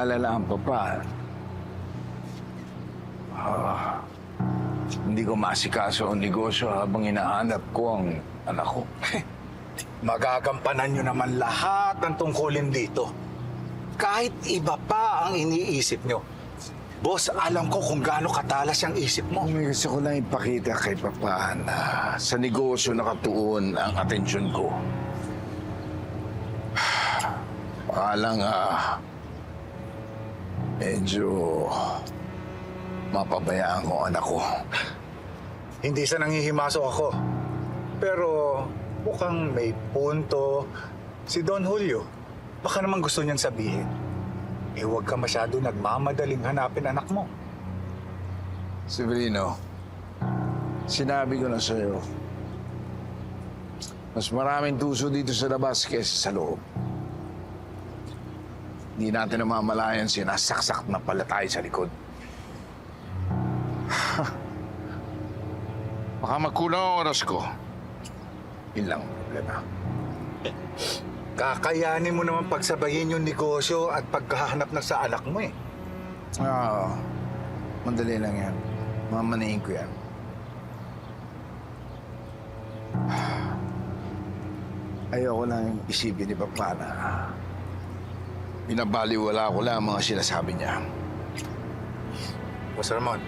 nag-aalala ang papa. Hindi ko masikaso ang negosyo habang hinahanap ko ang anak ko. Magagampanan nyo naman lahat ng tungkulin dito. Kahit iba pa ang iniisip nyo. Boss, alam ko kung gaano katalas yung isip mo. May gusto ko lang ipakita kay papa na sa negosyo nakatuon ang atensyon ko. Baka lang medyo mapabayaan ko ang anak ko. Hindi sa nangihimasok ako. Pero mukhang may punto si Don Julio. Baka naman gusto niyang sabihin. Huwag ka masyado nagmamadaling hanapin anak mo. Severino, sinabi ko na sa'yo, mas maraming tuso dito sa labas kaysa sa loob. Hindi natin namamalayan sinasaksak na pala tayo sa likod. Baka magkulang ang oras ko. Yun lang ang problema. Kakayanin mo naman pagsabayin yung negosyo at pagkahanap na sa anak mo eh. Oo. Madali lang yan. Mamanayin ko yan. Ayoko lang isipin ni Papa na binabaliwala ko lang ang mga sinasabi niya. Boss Ramon,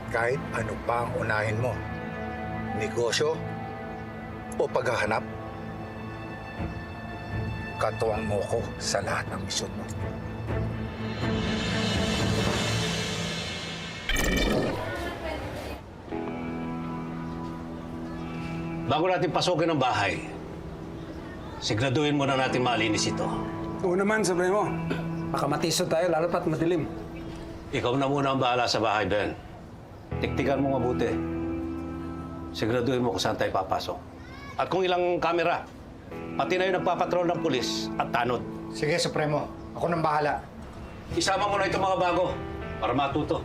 kahit ano pa ang unahin mo, negosyo o paghahanap, katuwang mo ko sa lahat ng misyon mo. Bago natin pasukin ang bahay, siguraduhin muna natin malinis ito. Oo naman, Supremo. Baka matiso tayo, lalo pat madilim. Ikaw na muna ang bahala sa bahay, Ben. Tiktikan mo mabuti. Siguraduhin mo kung saan tayo papasok. At kung ilang kamera, pati na yung nagpapatrol ng pulis at tanod. Sige, Supremo. Ako nang bahala. Isama mo na itong mga bago para matuto.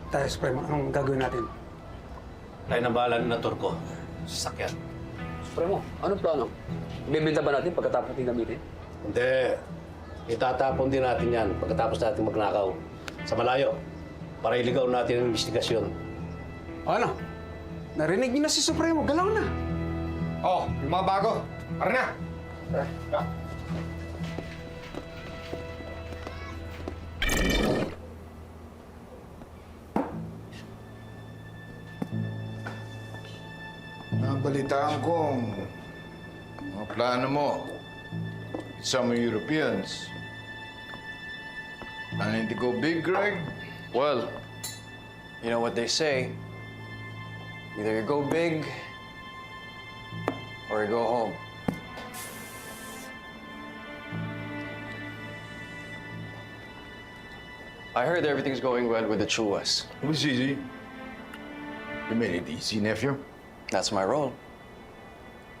Tayo, Supremo, anong gagawin natin? Tayo na bahala ng Turko. Sasakyan. Supremo, anong plano? Bibenta ba natin pagkatapos natin gamitin? Hindi. Itatapon din natin yan pagkatapos natin magnakaw. Sa malayo, para iligaw natin ang investigasyon. Ano? Narinig niyo na si Supremo, galaw na. Oh, yung mga bago. Tara na. Nabalitaan ko ang mga plano mo. Some Europeans. Planning to go big, Greg? Well, you know what they say. Either you go big or you go home. I heard everything's going well with the Chuas. It was easy. You made it easy, nephew. That's my role.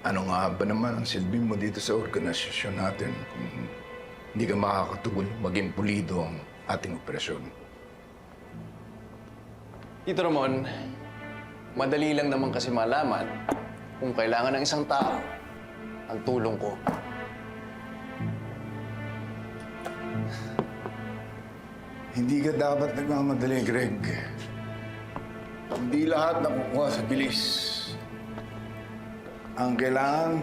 Ano nga ba naman ang silbi mo dito sa organisasyon natin kung hindi ka makakatulong maging pulido ang ating operasyon? Tito Ramon, madali lang naman kasi malaman kung kailangan ng isang tao ang tulong ko. Hindi ka dapat nagmamadali, Greg. Hindi lahat nakukuha sa bilis. Ang kailangan,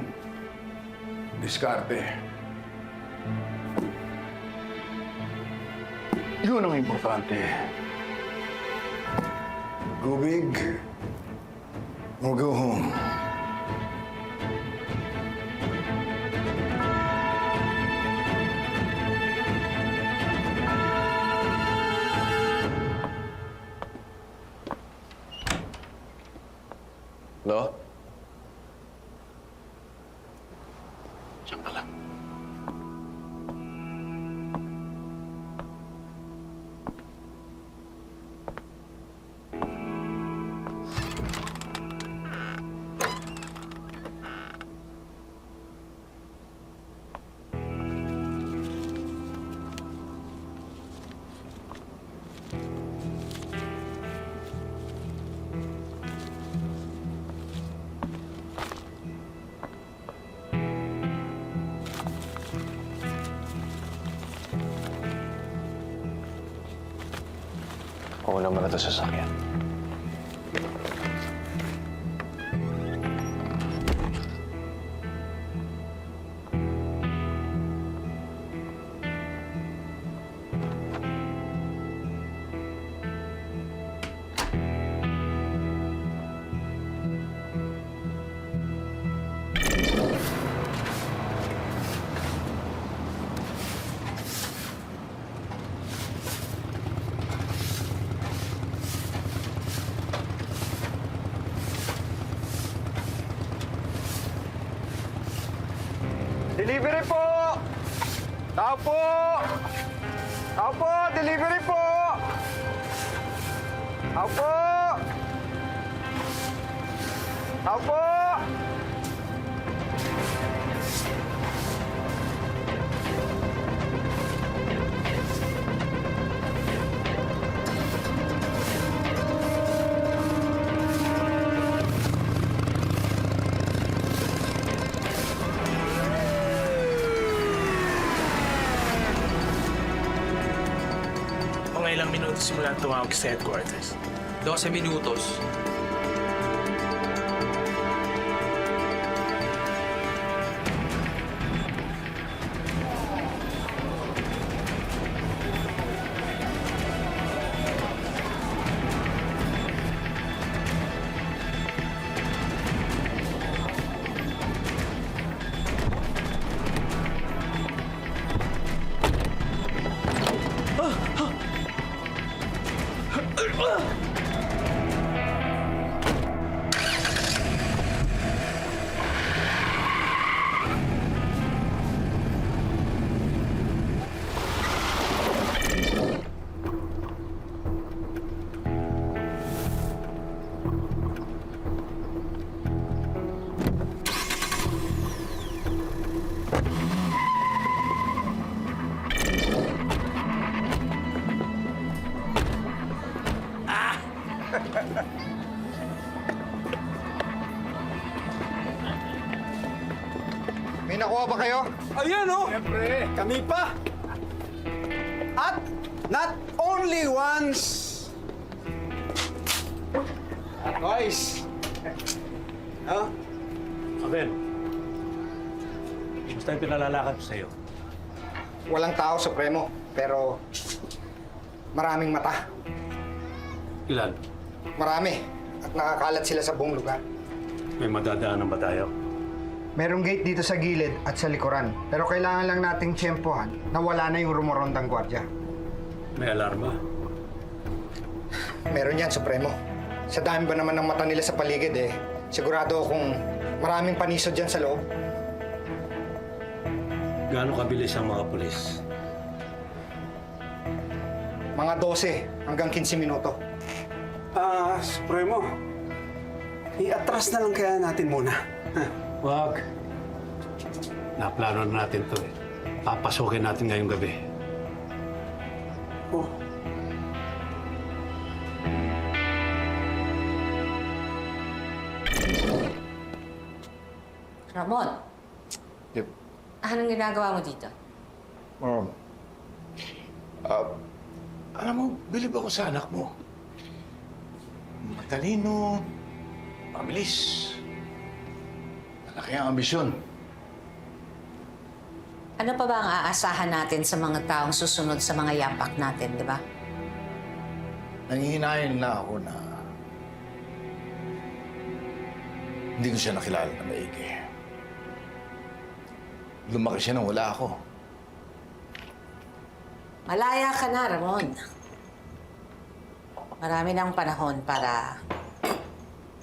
diskarte. Yun ang importante. Go big or go home. Hello? Diyan ka lang. Kukunan mo na ito sa sasakyan. Delivery po! Tao po! Tao po! Delivery po! Tao po! Tao po! Mga ilang minuto simula tumawag sa headquarters. 12 minutos. May nakuha ba kayo? Ayan, oh! Siyempre, kami pa! At not only once, twice. Oh, Abel, basta yung pinalalakad ko sa'yo. Walang tao, Supremo. Pero maraming mata. Ilan? Marami. At nakakalat sila sa buong lugar. May madadaanan ba tayo? Merong gate dito sa gilid at sa likuran. Pero kailangan lang nating tiyempohan na wala na yung rumorondang gwardya. May alarma. Meron yan, Supremo. Sa dami ba naman ng mata nila sa paligid eh. Sigurado akong maraming panisod dyan sa loob. Gaano kabilis ang mga pulis? Mga 12 hanggang 15 minuto. Supremo, i-atras na lang kaya natin muna. Wag. Naplano na natin to eh. Papasukin natin ngayong gabi. Oh. Ramon, Yep. anong ginagawa mo dito? Alam mo, bilib ako sa anak mo. Matalino, mabilis. Malaki ang ambisyon. Ano pa ba ang aasahan natin sa mga taong susunod sa mga yapak natin, di ba? Nanghihinayan na ako na hindi ko siya nakilala na maigi. Lumaki siya nang wala ako. Malaya ka na, Ramon. Marami ng panahon para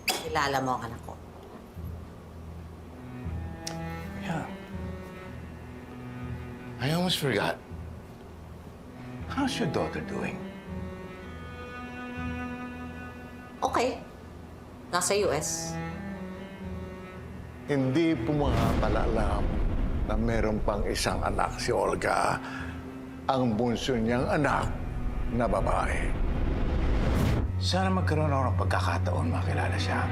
kilala mo ang anak ko. Yeah. I almost forgot. How's your daughter doing? Okay. Nasa US. Hindi po makakalalam na meron pang isang anak si Olga, ang bunso niyang anak na babae. Sana magkaroon ako ng pagkakataon makilala siya.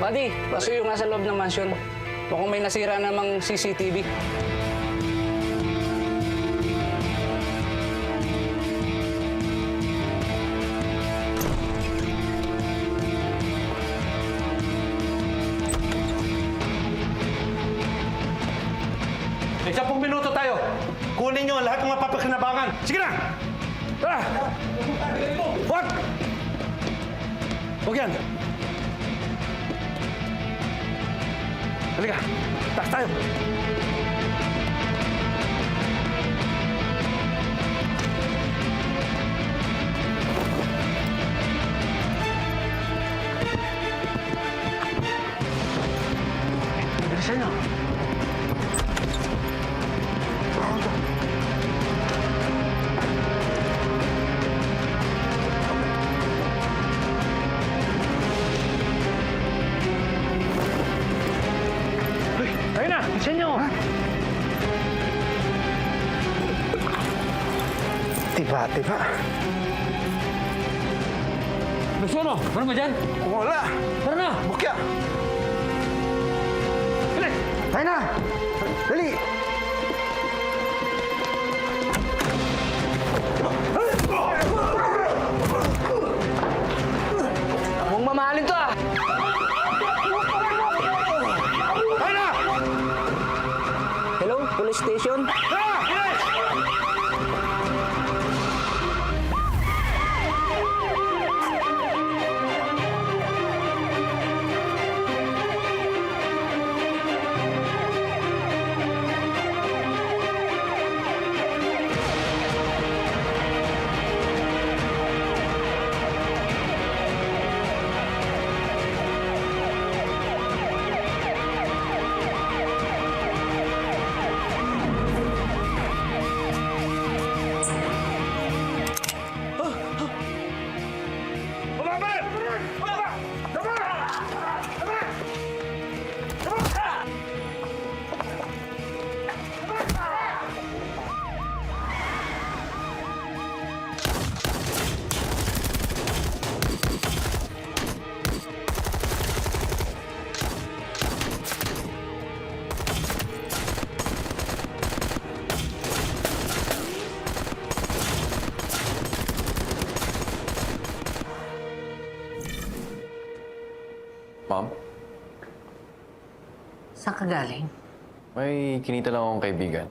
Buddy, pasuyo nga sa loob ng mansion. Mukhang may nasira namang CCTV. May 10 minuto tayo. Kunin nyo ang lahat ng mapapakinabangan. Sige na! Tara! Huwag! Huwag yan! Halika! Taas tayo! Bilisan nyo! Ayun na! Bilisan nyo! Tiba. Luciano, meron ba dyan? Wala! Tara na! Bukya! Bilis! Tayo na! Dali! Huwag mamahalin to ah! Hello, police station? Ma'am, Saan ka galing? may kinita lang akong kaibigan.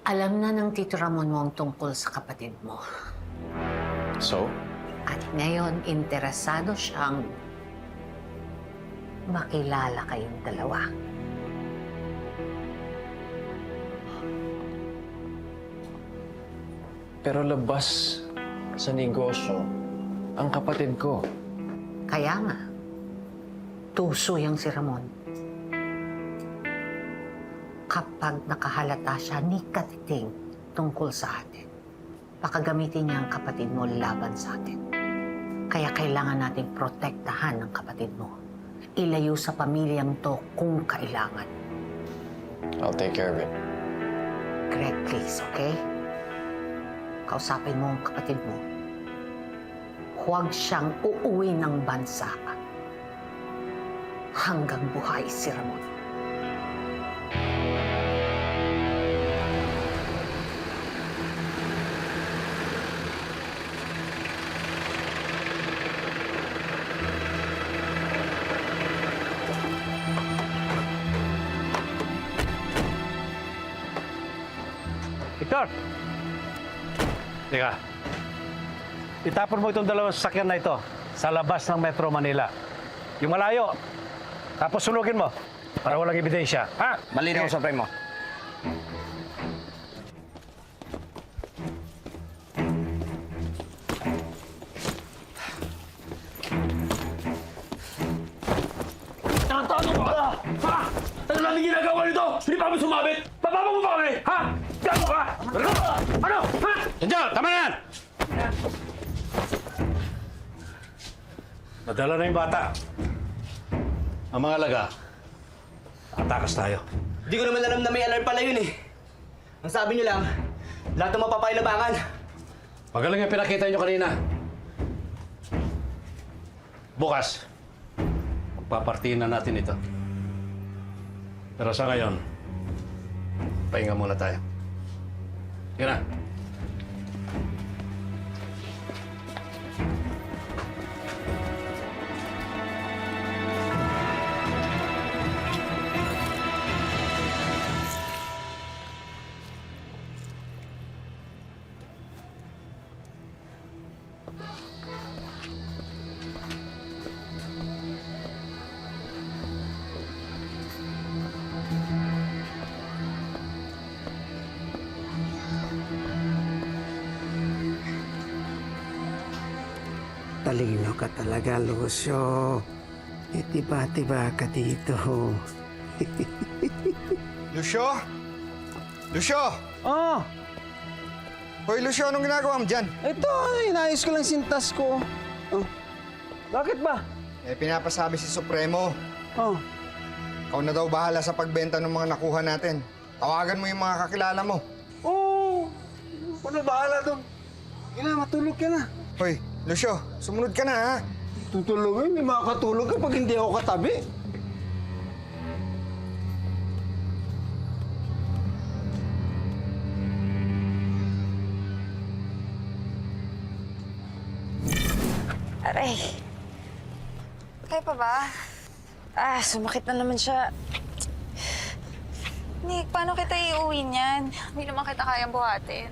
Alam na ng Tito Ramon mo ang tungkol sa kapatid mo. So? At ngayon, interesado siyang makilala kayong dalawa. Pero labas sa negosyo ang kapatid ko. Kaya nga, tuso yang si Ramon. Kapag nakahalata siya ni Katiting tungkol sa atin, baka gamitin niya ang kapatid mo laban sa atin. Kaya kailangan nating protektahan ang kapatid mo. Ilayo sa pamilyang to kung kailangan. I'll take care of it. Greg, please, okay? Kausapin mo ang kapatid mo. Huwag siyang uuwi ng bansa hanggang buhay si Ramon. Victor! Teka. Itapon mo itong dalawang sasakyan na ito sa labas ng Metro Manila. Yung malayo. Tapos sunugin mo para walang ebidensya. Ha? Malinaw sa mo. Nakatago ka ba? Ha? Ano lang yung ginagawa nito? Hindi pa kami sumabit? Bababa mo ba kami? Ha? Gago ka? Ano? Ha? Diyan! Tama na yan! Nadala na yung bata. Ang mga alaga, atakas tayo. Hindi ko naman alam na may alarm pala yun eh. Ang sabi niyo lang, lahat ng mapapailabangan. Magaling yung pinakita nyo kanina. Bukas, magpapartiin na natin ito. Pero sa ngayon, pahinga muna tayo. Sige na. Talino ka talaga, Lucio. Tiba-tiba ka dito. Lucio? Lucio! Ah, Hoy, Lucio, anong ginagawa mo dyan? ito, inayos ko lang sintas ko. Oh. Bakit ba? Pinapasabi si Supremo. Oh. Ikaw na daw bahala sa pagbenta ng mga nakuha natin. Tawagan mo yung mga kakilala mo. Oh, ano bahala doon? Sige na, matulog ka na. Hoy, Lucio, sumunod ka na ha. Tutulogin, hindi makakatulog kapag hindi ako katabi. Aray. Kaya pa ba? Sumakit na naman siya. Nick, paano kita iuwi niyan? Hindi naman kita kayang buhatin.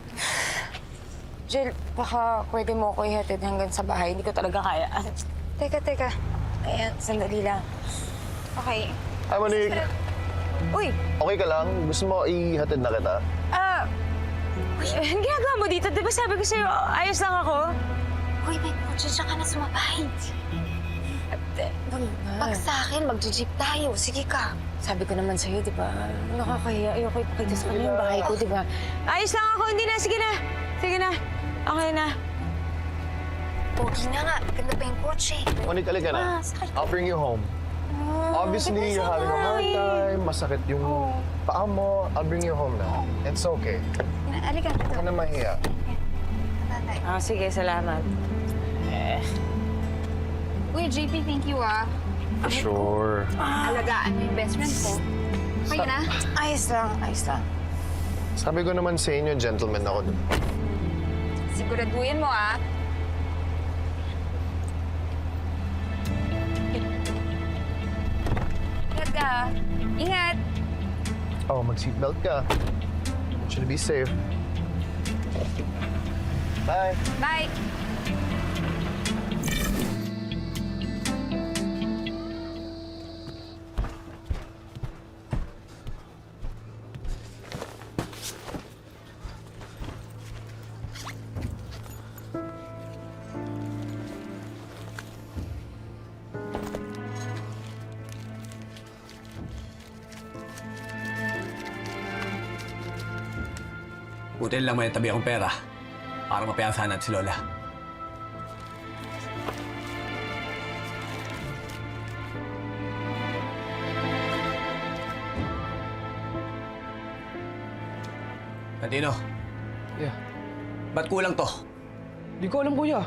Jill, baka pwede mo ko ihatid hanggang sa bahay. Hindi ko talaga kaya. Teka. Ayan, sandali lang. Okay. Hi, Monique. Uy! Okay ka lang? Gusto mo ihatid na kita? Uy, ang ginagawa mo dito? Di ba sabi ko sa'yo, ayos lang ako? Uy, may kutsa siya ka na sumabay. Pag sa akin, mag-jeep tayo. Sige ka. Sabi ko naman sa'yo, di ba? Nakakahiya. Ayoko ipakita sa kanya yung bahay ko, di ba? Ayos lang ako. Hindi na. Sige na. Sige na. Okay na. Pogi na nga. Ganda pa yung kotse. Monique, alika na. I'll bring you home. Obviously, you're having a hard time. Masakit yung paa mo. I'll bring you home now. It's okay. Alika. Huwag ka na mahiya. Sige. Salamat. Uy, JP, thank you Sure. Alagaan mo yung best friend ko. Okay na? Ayos lang. Sabi ko naman sa inyo, gentleman ako dun. Siguraduhin mo Ingat ka. Ingat. Oh, mag-seatbelt ka. Should be safe. Bye. Bye. Buti lang may tabi akong pera para mapiyansahan natin si Lola. Santino. Yeah. Ba't kulang to? Di ko alam, kuya.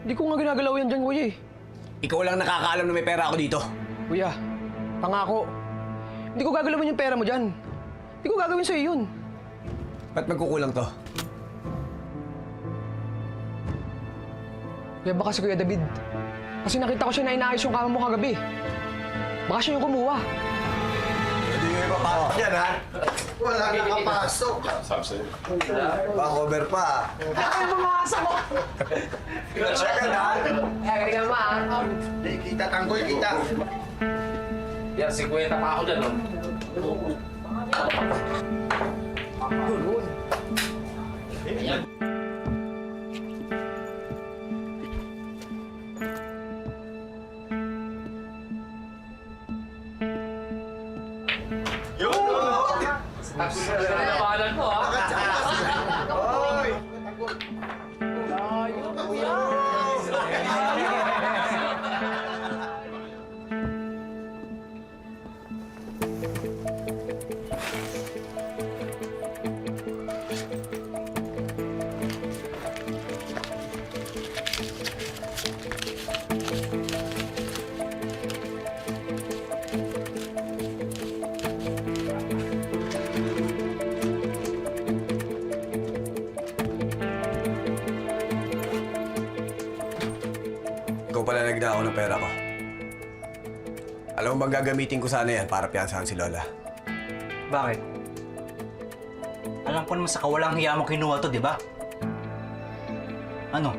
Di ko nga ginagalaw yan dyan, kuya eh. Ikaw lang nakakaalam na may pera ako dito. Kuya, pangako. Hindi ko gagalawin yung pera mo dyan. Hindi ko gagawin sa'yo yun. Ba't magkukulang to? Kuya, baka si Kuya David. Kasi nakita ko siya na inaayos yung kama mo kagabi. Baka siya yung kumuha. Hindi mo ipapasok yan, ha? Wala kang kapasok. Bang-over pa. Ay, mamasa mo! Second, ha? Kaya naman. Kita, tanggol, kita. Yan, 50 pa ako dyan, no? Nagdagdag ako ng pera ko. Alam mo bang gagamitin ko sana yan para piyansahan si Lola? Bakit? Alam ko naman sa kawalang hiya mo kinuha to, di ba? Ano?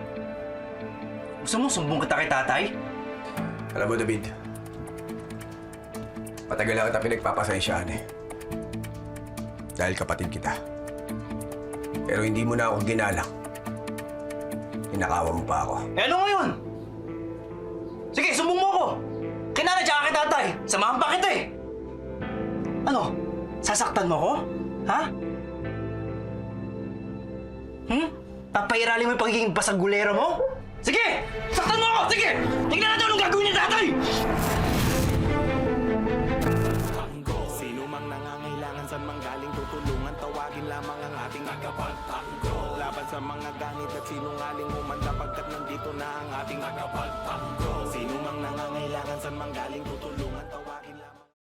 Gusto mo sumbong kita kay tatay? Alam mo, David, matagal na kita pinagpapasensyaan eh. Dahil kapatid kita. Pero hindi mo na ako ginalak. Hinakawa mo pa ako. Eh ano ngayon? Sige, sumbong mo ako! Kinala tsaka kay tatay! Samahan pa kita eh! Ano? Sasaktan mo ako? Ha? Papairali mo yung pagiging basagulero mo? Sige! Saktan mo ako! Sige! Tingnan natin anong gagawin ni tatay! Sino mang nangangailangan saan mang galing tutulungan, tawagin lamang ang ating tagapagtanggol. Laban sa mga ganit at sinungaling humanda pagkat nandito na ang ating tagapagtanggol. Sino mang nangangailangan saan mang galing tutulungan, tawagin